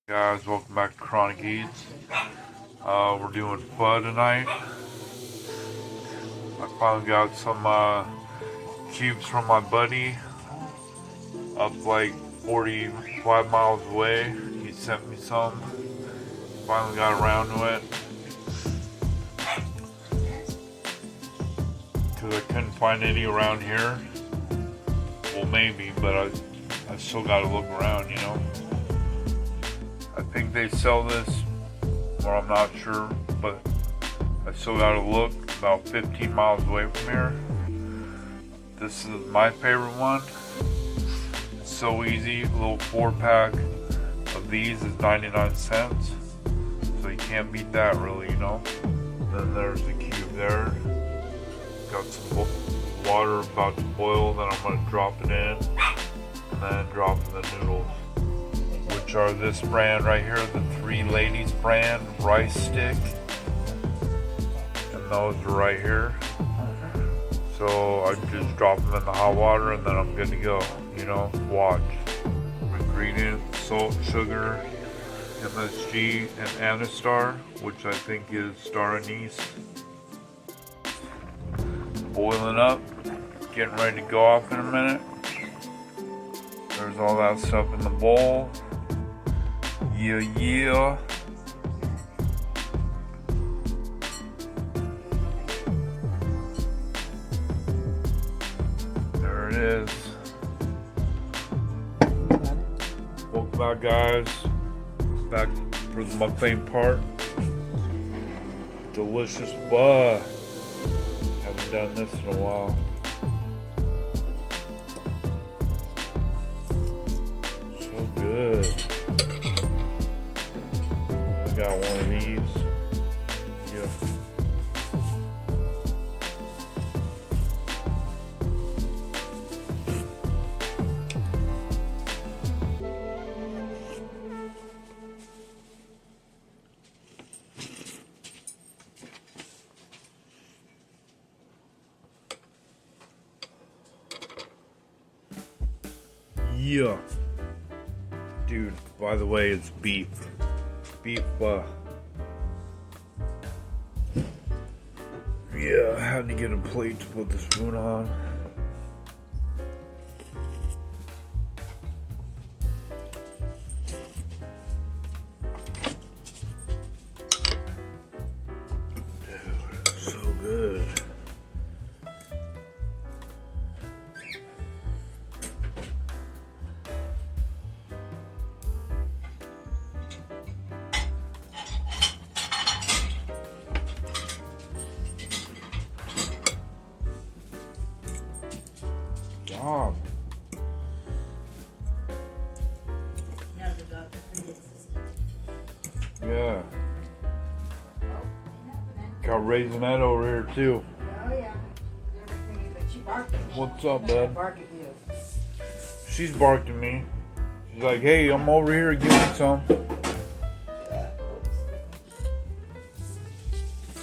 Guys, welcome back to Chronic Eats. We're doing pho tonight. I finally got some cubes from my buddy up like 45 miles away. He sent me some. Finally got around to it. Because I couldn't find any around here. Well, maybe, but I still gotta look around, you know. I think they sell this, or I'm not sure, but I still gotta look. About 15 miles away from here. This is my favorite one. It's so easy. A little 4-pack of these is 99 cents. So you can't beat that really, you know. Then there's the cube there. Got some water about to boil, then I'm gonna drop it in. And then drop in the noodles, which are this brand right here, the Three Ladies brand rice stick, and those are right here. So I just drop them in the hot water and then I'm good to go, you know. Watch. Ingredients: salt, sugar, MSG, and Anastar, which I think is star anise. Boiling up, getting ready to go off in a minute. There's all that stuff in the bowl. Yeah. There it is. Welcome back, guys. Back for the mukbang part. Delicious pho. Haven't done this in a while. So good. I got one of these. Yeah. Yeah. Dude, by the way, it's beef. Beef, yeah, I had to get a plate to put the spoon on. Dude, so good. Job. Yeah. Got raisinette over here too. Oh yeah. She barked at me. What's up, bud? Bark at you. She's barked at me. She's like, hey, I'm over here, give me some.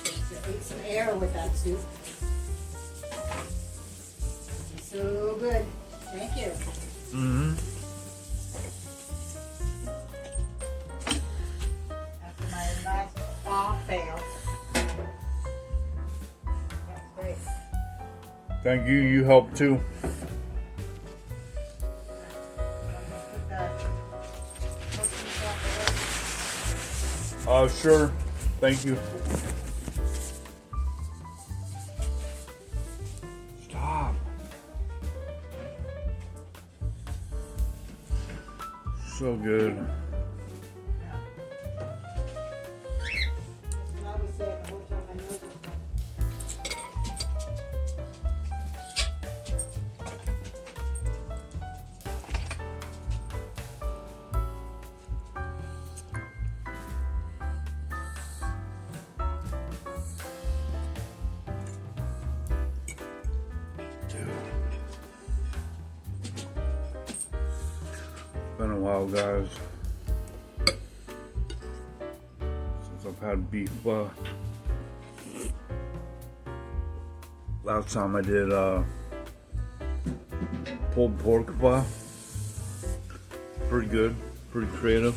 Eat some air with that soup. So good. Thank you. Mm-hmm. After my last thaw fail. That's great. Thank you, you helped too. Put that cookies up there. Sure. Thank you. Stop. So good. I was saying the whole time I know this. Been a while, guys, since I've had beef. Last time I did pulled pork pho. Pretty good, pretty creative.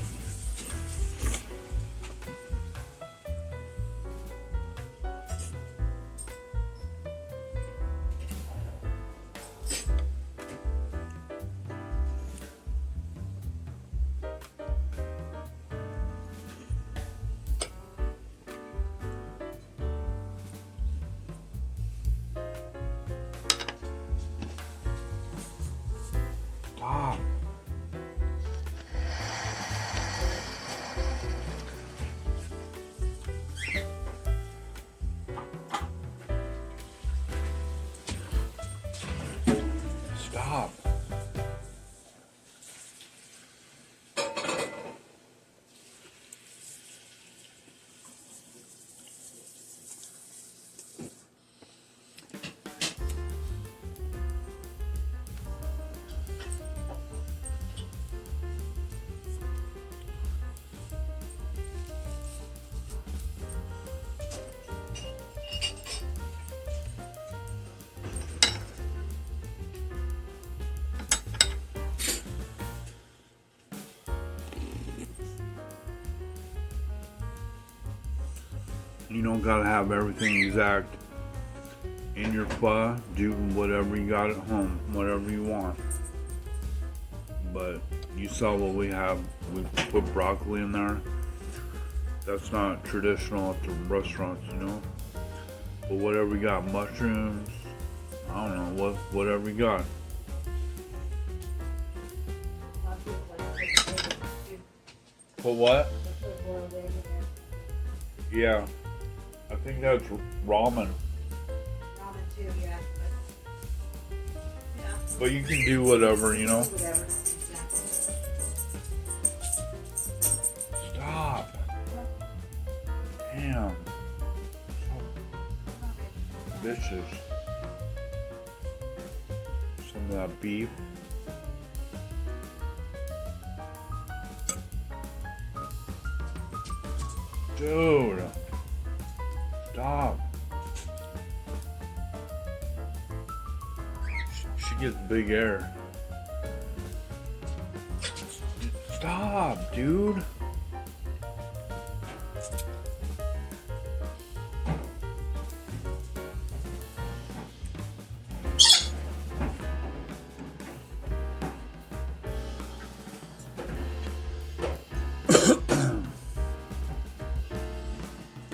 You don't gotta have everything exact in your pho. Do whatever you got at home, whatever you want. But you saw what we have. We put broccoli in there. That's not traditional at the restaurants, you know. But whatever we got, mushrooms. I don't know whatever we got. A lot of people like to put egg in it, Put what? too. They put boiled egg in there. Yeah, I think that's ramen. Ramen too, yeah. Yeah. But you can do whatever, you know. Whatever. Exactly. Stop. Damn. Vicious. Some of that beef. Dude. Stop. She gets big air. Stop, dude.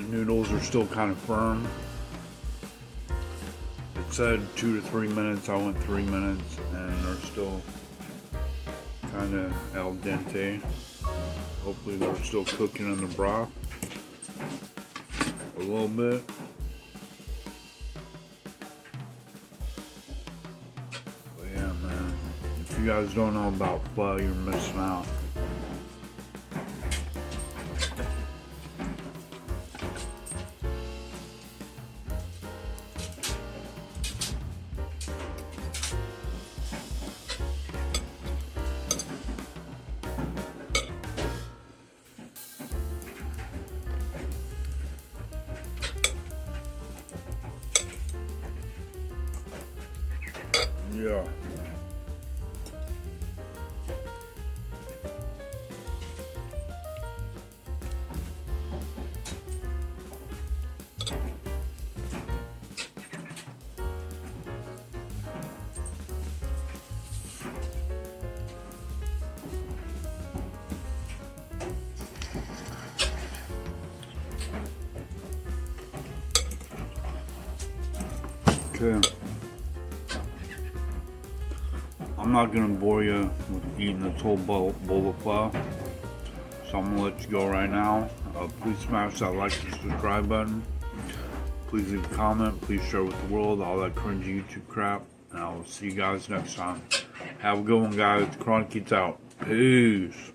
Noodles are still kind of firm. It said 2 to 3 minutes. I went 3 minutes and they're still kind of al dente. Hopefully they're still cooking in the broth a little bit. But yeah, man, if you guys don't know about pho, you're missing out. Yeah. Okay. I'm not gonna bore you with eating this whole bowl of pho, so I'm gonna let you go right now. Please smash that like and subscribe button. Please leave a comment. Please share with the world, all that cringy YouTube crap. And I will see you guys next time. Have a good one, guys. Chronic Kids out. Peace.